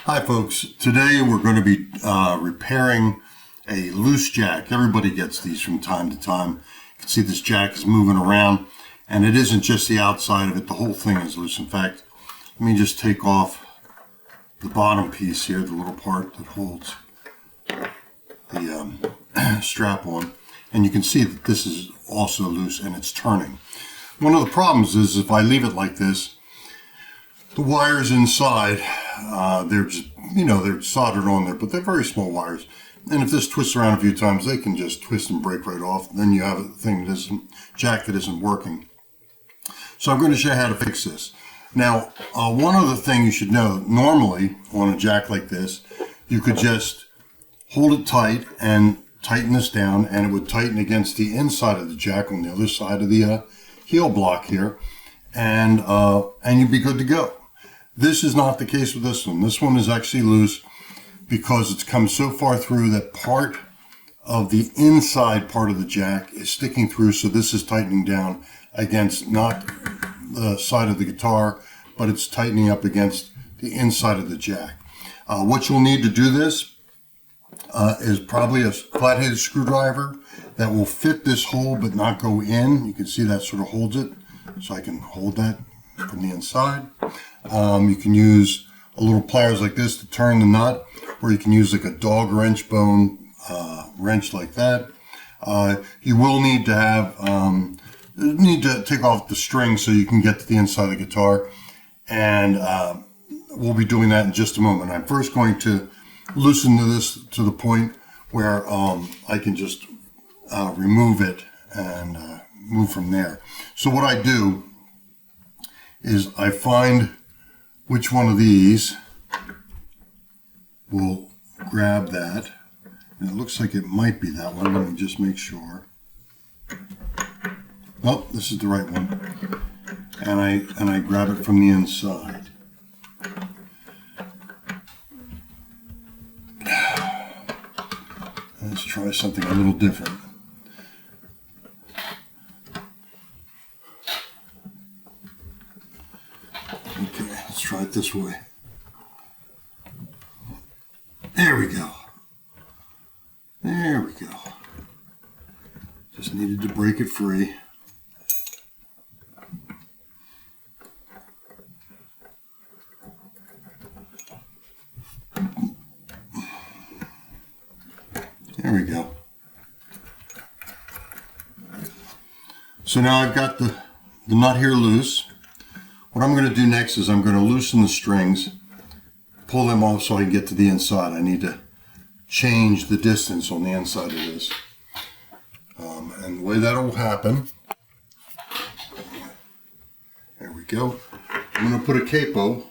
Hi folks, today we're going to be repairing a loose jack. Everybody gets these from time to time. You can see this jack is moving around, and it isn't just the outside of it, the whole thing is loose. In fact, let me just take off the bottom piece here, the little part that holds the strap on, and you can see that this is also loose and it's turning. One of the problems is if I leave it like this, the wires inside, they're just, they're soldered on there, but they're very small wires. And if this twists around a few times, they can just twist and break right off. Then you have a thing that isn't, jack that isn't working. So I'm going to show you how to fix this. Now, one other thing you should know, normally on a jack like this, you could just hold it tight and tighten this down, and it would tighten against the inside of the jack on the other side of the heel block here, and you'd be good to go. This is not the case with this one. This one is actually loose because it's come so far through that part of the inside part of the jack is sticking through, so this is tightening down against not the side of the guitar, but it's tightening up against the inside of the jack. What you'll need to do this is probably a flat-headed screwdriver that will fit this hole but not go in. You can see that sort of holds it, so I can hold that from the inside. You can use a little pliers like this to turn the nut, or you can use like a dog wrench bone wrench like that. You will need to have take off the string so you can get to the inside of the guitar, and we'll be doing that in just a moment. I'm first going to loosen this to the point where I can just remove it and move from there. So what I do is I find which one of these will grab that, and it looks like it might be that one. Let me just make sure. Oh, this is the right one, and I grab it from the inside. Let's try something a little different. Okay, let's try it this way. There we go. There we go. Just needed to break it free. There we go. So now I've got the nut here loose. What I'm going to do next is I'm going to loosen the strings, pull them off so I can get to the inside. I need to change the distance on the inside of this. And the way that will happen, there we go. I'm going to put a capo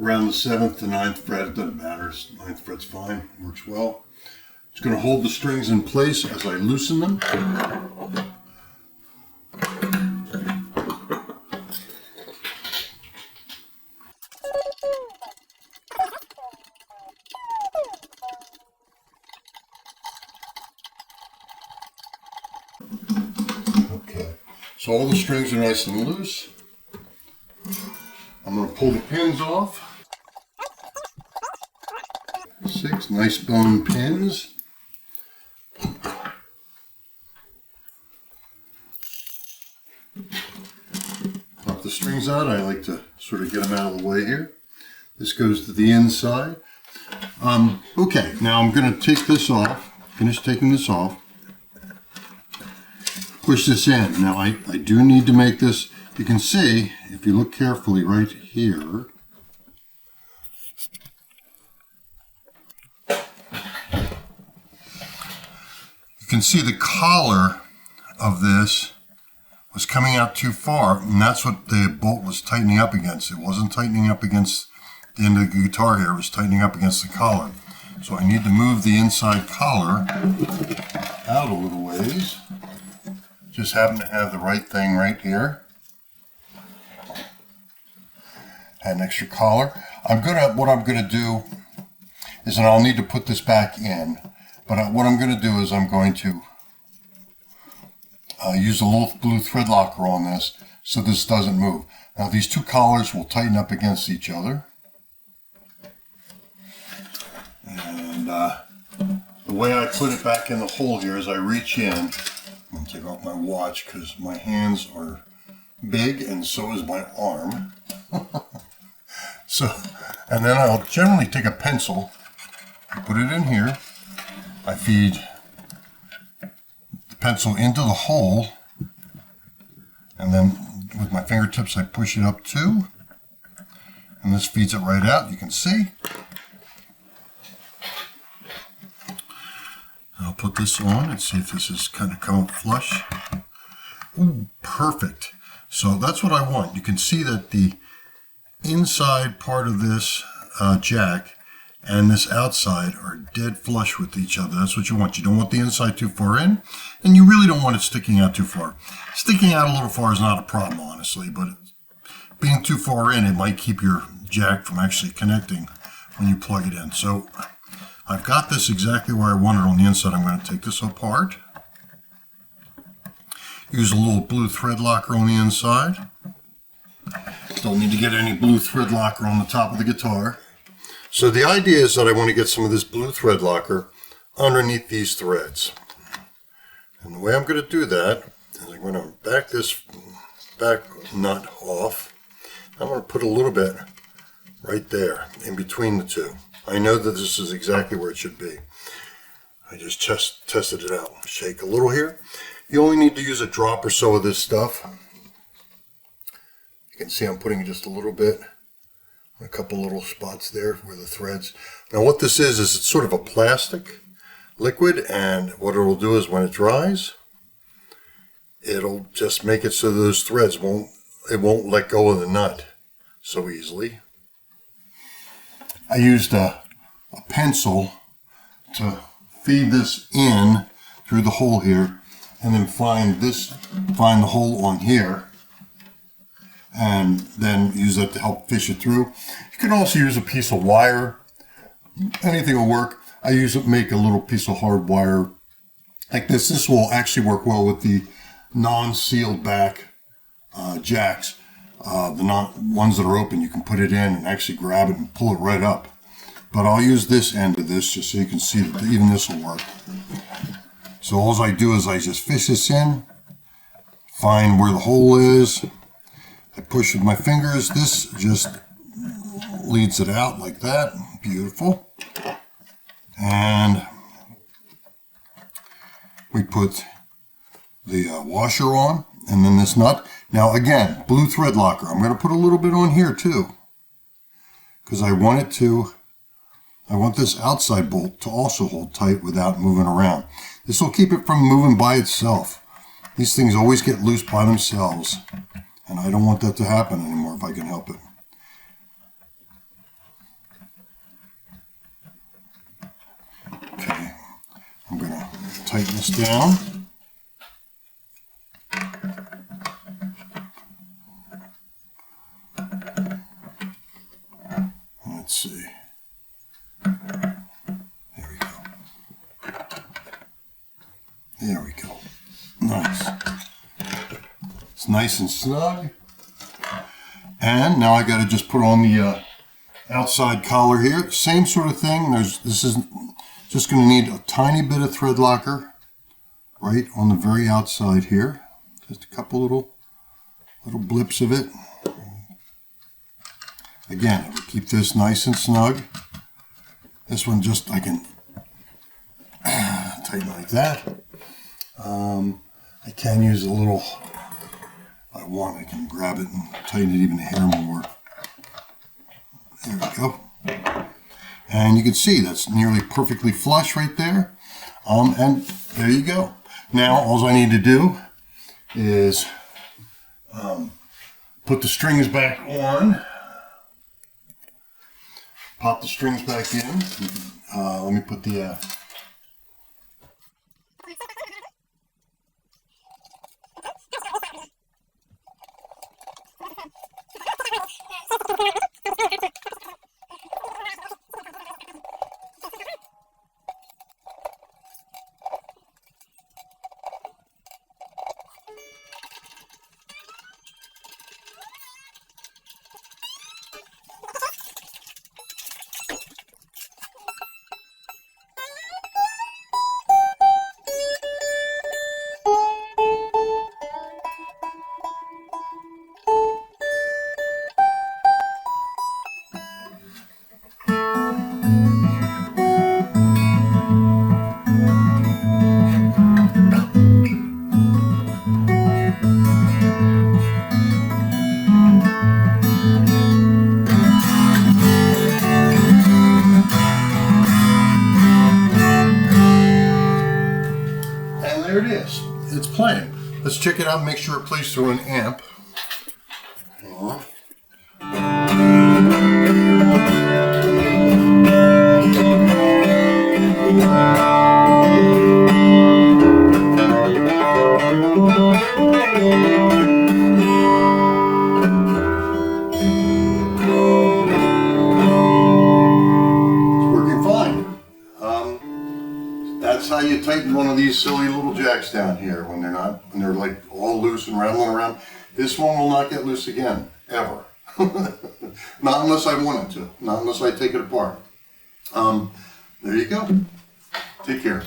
around the 7th to 9th fret. It doesn't matter, 9th fret's fine, works well. It's going to hold the strings in place as I loosen them. Okay, so all the strings are nice and loose. I'm going to pull the pins off. 6 nice bone pins. Pop the strings out. I like to sort of get them out of the way here. This goes to the inside. Okay, now I'm going to take this off, finish taking this off, push this in. Now I do need to make this, you can see, if you look carefully right here, you can see the collar of this was coming out too far, and that's what the bolt was tightening up against. It wasn't tightening up against the end of the guitar here, it was tightening up against the collar. So I need to move the inside collar out a little ways. Just happen to have the right thing right here. Had an extra collar. What I'm gonna do is, and I'll need to put this back in, but what I'm gonna do is I'm going to use a little blue thread locker on this so this doesn't move. Now these two collars will tighten up against each other. And the way I put it back in the hole here is I reach in. I'm going to take off my watch because my hands are big and so is my arm. So, and then I'll generally take a pencil, put it in here. I feed the pencil into the hole, and then with my fingertips I push it up too, and this feeds it right out. You can see. I'll put this on and see if this is kind of coming flush. Ooh, perfect. So that's what I want. You can see that the inside part of this jack and this outside are dead flush with each other. That's what you want. You don't want the inside too far in, and you really don't want it sticking out too far. Sticking out a little far is not a problem, honestly, but being too far in, it might keep your jack from actually connecting when you plug it in. So I've got this exactly where I want it on the inside. I'm going to take this apart. Use a little blue thread locker on the inside. Don't need to get any blue thread locker on the top of the guitar. So the idea is that I want to get some of this blue thread locker underneath these threads. And the way I'm going to do that is I'm going to back this back nut off. I'm going to put a little bit right there in between the two. I know that this is exactly where it should be. I just tested it out. Shake a little here. You only need to use a drop or so of this stuff. You can see I'm putting just a little bit, a couple little spots there where the threads. Now what this is it's sort of a plastic liquid, and what it'll do is when it dries, it'll just make it so those threads won't let go of the nut so easily. I used a pencil to feed this in through the hole here, and then find the hole on here, and then use that to help fish it through. You can also use a piece of wire. Anything will work. I make a little piece of hard wire like this. This will actually work well with the non-sealed back jacks. The ones that are open, you can put it in and actually grab it and pull it right up. But I'll use this end of this just so you can see that even this will work. So all I do is I just fish this in, find where the hole is, I push with my fingers. This just leads it out like that. Beautiful. And we put the washer on, and then this nut. Now again, blue thread locker. I'm going to put a little bit on here too, because I want this outside bolt to also hold tight without moving around. This will keep it from moving by itself. These things always get loose by themselves, and I don't want that to happen anymore if I can help it. Okay, I'm going to tighten this down. Let's see. There we go. There we go. Nice. It's nice and snug. And now I got to just put on the outside collar here. Same sort of thing. This is just going to need a tiny bit of thread locker right on the very outside here. Just a couple little blips of it. Again, keep this nice and snug. This one just, I can tighten like that. I can use a little, if I want, I can grab it and tighten it even a hair more. There we go. And you can see that's nearly perfectly flush right there. And there you go. Now, all I need to do is put the strings back on. Pop the strings back in. Let me put the Let's check it out and make sure it plays through an amp. Hang on. That's how you tighten one of these silly little jacks down here when they're like all loose and rattling around. This one will not get loose again, ever. Not unless I want it to, not unless I take it apart. There you go. Take care.